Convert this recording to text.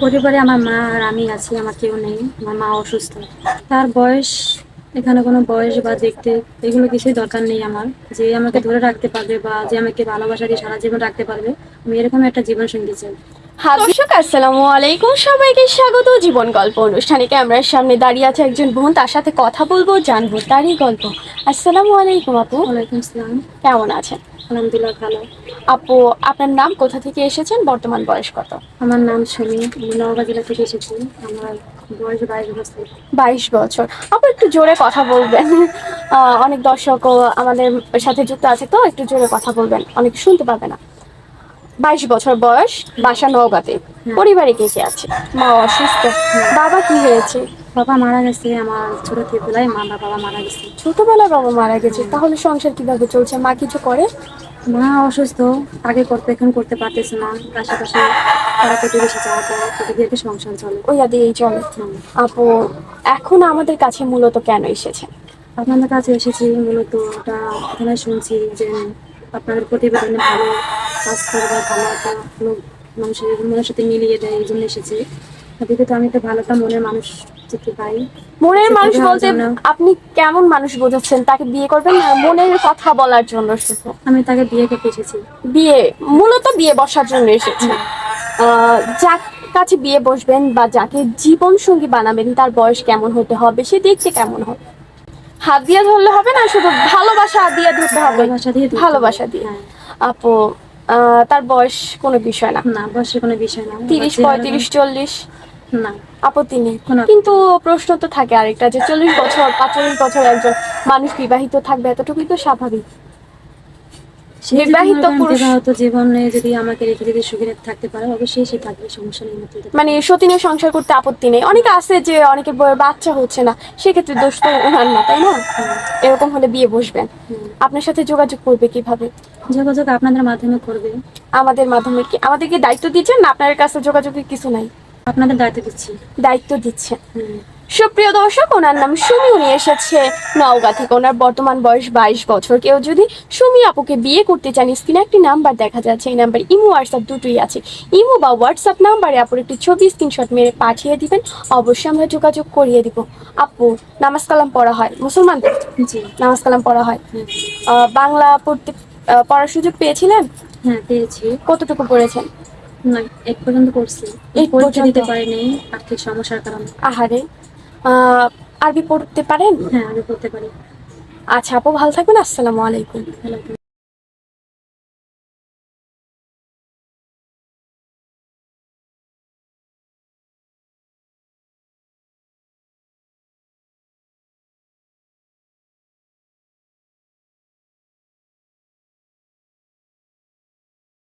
পরিবারে আমার মা আর আমি আছি, আমার কেউ নেই। আমার মা অসুস্থ। তার বয়স, এখানে কোনো বয়স বা দেখতে এগুলো কিছুই দরকার নেই আমার। যে আমাকে ধরে রাখতে পারবে বা যে আমাকে ভালোবাসা দিয়ে সারা জীবন রাখতে পারবে, আমি এরকম একটা জীবন সঙ্গী চাই। হ্যাঁ দর্শক, আসসালামু আলাইকুম, সবাইকে স্বাগত জীবন গল্প অনুষ্ঠানে। ক্যামেরার সামনে দাঁড়িয়ে আছে একজন বোন, তার সাথে কথা বলবো, জানবো তারই গল্প। আসসালামু আলাইকুম আপু, ওয়ালাইকুম আসসালাম। কেমন আছেন? আলহামদুলিল্লাহ ভালো। আপু, আপনার নাম, কোথা থেকে এসেছেন, বর্তমান বয়স কত? আমার নাম সুমি, আমি নওগাঁ জেলা থেকে এসেছি। আমার বয়স 22 বছর। 22 বছর। আপু একটু জোরে কথা বলবেন, অনেক দর্শকও আমাদের সাথে যুক্ত আছে, তো একটু জোরে কথা বলবেন, অনেক শুনতে পাবে না। 22 বছর বয়স, বাসা নওগাঁতে। হ্যাঁ। পরিবারে কে কে আছে? মা অসুস্থ, বাবা কি হয়েছে? বাবা মারা গেছে আমার ছোট থেকেই, মা বা বাবা মারা গেছে। ছোটবেলায় বাবা মারা গেছে, তাহলে সংসার কিভাবে চলছে? মা কিছু করে? মা অসুস্থ, আগে করতে এখন করতে পারতেছে না। আশেপাশে পাড়া প্রতিবেশী যাওয়া যায়, ওটা দিয়ে একটা সংসার চলে। ওইয়া দিয়েই চলে। আপু, এখন আমাদের কাছে মূলত কেন এসেছে? আপনাদের কাছে এসেছি মূলত, ওটা এখানে শুনছি যে আপনাদের প্রতিবেদনে ভালো কাজ করবার, ভালো একটা লোক মানুষের মনের সাথে মিলিয়ে দেয়, এই জন্য এসেছি। দ্বিতীয়ত আমি তো ভালো একটা মনের মানুষ দেখতে পাই। মনের সেটা মানুষ দেওয়ার বলতে জন্য আপনি কেমন মানুষ বোঝাচ্ছেন? তাকে বিয়ে করবেন না মনের কথা বলার জন্য শুধু? আমি তাকে বিয়ে করতে এসেছি। বিয়ে, মূলত বিয়ে বসার জন্য এসেছে। যার কাছে বিয়ে বসবেন বা যাকে জীবন সঙ্গী বানাবেন, তার বয়স কেমন হতে হবে, সে দেখতে কেমন হবে? হাত দিয়ে ধরলে হবে না, শুধু ভালোবাসা দিয়ে ধরতে হবে। ভালোবাসা দিয়ে ধরতে হবে। ভালোবাসা দিয়ে। হ্যাঁ। আপু, তার বয়স কোনো বিষয় না। না, বয়সের কোনো বিষয় না। 30, 35, 40? না। আপত্তি নেই, কোনো। কিন্তু প্রশ্ন তো থাকে আরেকটা, যে 40 বছর 45 বছর একজন মানুষ বিবাহিত থাকবে, এতটুকুই তো স্বাভাবিক। সে যদি বিবাহিত মনে করেন পুরুষ বিবাহিত জীবনে যদি আমাকে রেখে যদি সুখে থাকতে পারে, অবশ্যই সে থাকবে, সমস্যা নেই। মানে সতীনের সংসার করতে আপত্তি নেই। অনেকে আছে যে অনেকের বউয়ের বাচ্চা হচ্ছে না, সেক্ষেত্রে দোষ তো ওনার না, তাই না? এরকম হলে বিয়ে বসবেন। আপনার সাথে যোগাযোগ করবে কিভাবে? যোগাযোগ আপনাদের মাধ্যমে করবে। আমাদের মাধ্যমে? কি আমাদেরকে দায়িত্ব দিচ্ছেন না আপনার কাছে যোগাযোগের কিছু নাই? আপনাদের দায়িত্ব দিচ্ছি। দায়িত্ব দিচ্ছেন। সুপ্রিয় দর্শক, ওনার নাম সুমি, উনি এসেছে নওগাঁ থেকে। ওনার বর্তমান বয়স 22 বছর। কেউ যদি সুমি আপুকে বিয়ে করতে চান, স্ক্রিনে একটি নাম্বার দেখা যাচ্ছে, এই নাম্বার ইমো হোয়াটসঅ্যাপ দুটোই আছে। ইমো বা হোয়াটসঅ্যাপ নাম্বারে আপুর একটি ছবি স্ক্রিনশট মেরে পাঠিয়ে দিবেন, অবশ্যই আমরা যোগাযোগ করিয়ে দিব। আপু, নামাজ কালাম পড়া হয় মুসলমানদের? জি। নামাজ কালাম পড়া হয়। বাংলা পড়তে পড়ার সুযোগ পেয়েছিলেন? হ্যাঁ, পেয়েছি। কতটুকু পড়েছেন? না, এক পর্যন্ত পড়ছি। এই পরীক্ষা পর্যন্ত? দিতে পারিনি আর্থিক সমস্যার কারণে। আহারে। আরবি পড়তে পারেন? হ্যাঁ, আমি পড়তে পারি। আচ্ছা আপু, ভালো থাকবেন। আসসালামু আলাইকুম। ভালো।